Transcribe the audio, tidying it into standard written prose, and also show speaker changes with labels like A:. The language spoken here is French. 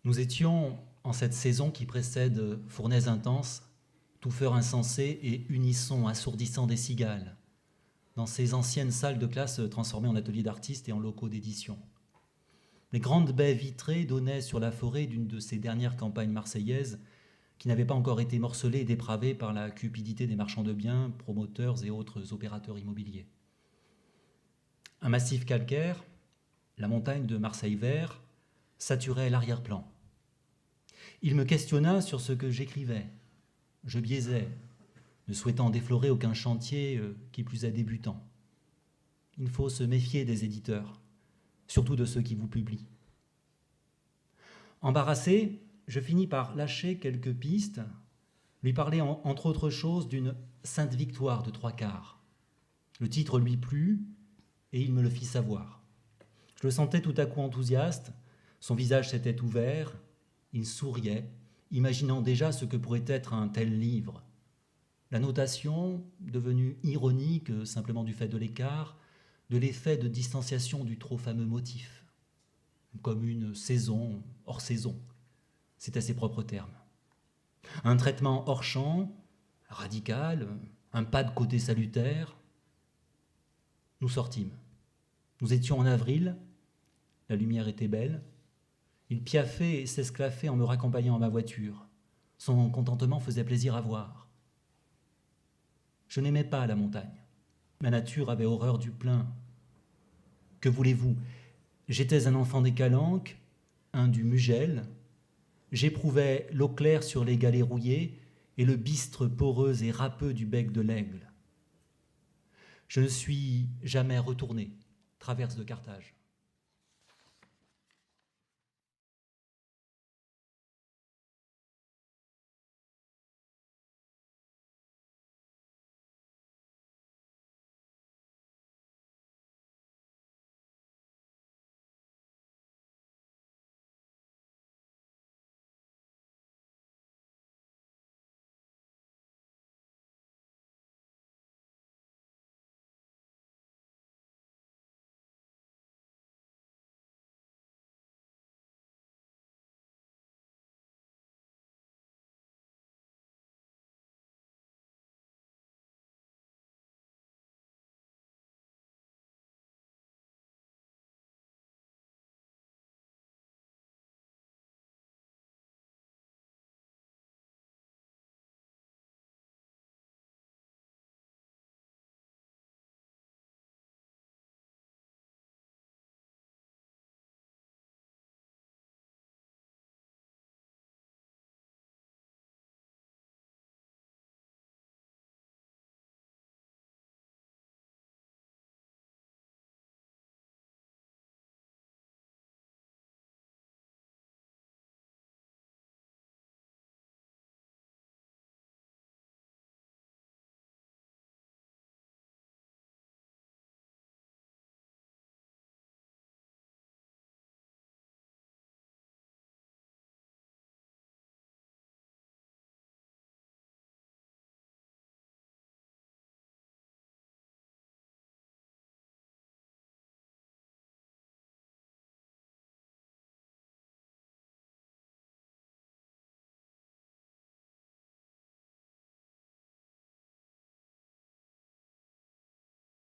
A: Nous étions, en cette saison qui précède fournaise intense, touffeurs insensés et unissons assourdissants des cigales, dans ces anciennes salles de classe transformées en ateliers d'artistes et en locaux d'édition. Les grandes baies vitrées donnaient sur la forêt d'une de ces dernières campagnes marseillaises qui n'avaient pas encore été morcelées et dépravées par la cupidité des marchands de biens, promoteurs et autres opérateurs immobiliers. Un massif calcaire, la montagne de Marseille Vert, saturait l'arrière-plan. Il me questionna sur ce que j'écrivais. Je biaisais, ne souhaitant déflorer aucun chantier qui plus est débutant. Il faut se méfier des éditeurs, surtout de ceux qui vous publient. Embarrassé, je finis par lâcher quelques pistes, lui parler entre autres choses d'une Sainte Victoire de 3/4. Le titre lui plut et il me le fit savoir. Je le sentais tout à coup enthousiaste, son visage s'était ouvert, il souriait, imaginant déjà ce que pourrait être un tel livre. La notation, devenue ironique simplement du fait de l'écart, de l'effet de distanciation du trop fameux motif, comme une saison hors saison, c'était ses propres termes. Un traitement hors champ, radical, un pas de côté salutaire. Nous sortîmes. Nous étions en avril, la lumière était belle. Il piaffait et s'esclaffait en me raccompagnant à ma voiture. Son contentement faisait plaisir à voir. Je n'aimais pas la montagne. Ma nature avait horreur du plein. Que voulez-vous? J'étais un enfant des Calanques, un du Mugel. J'éprouvais l'eau claire sur les galets rouillés et le bistre poreux et râpeux du bec de l'Aigle. Je ne suis jamais retourné, traverse de Carthage.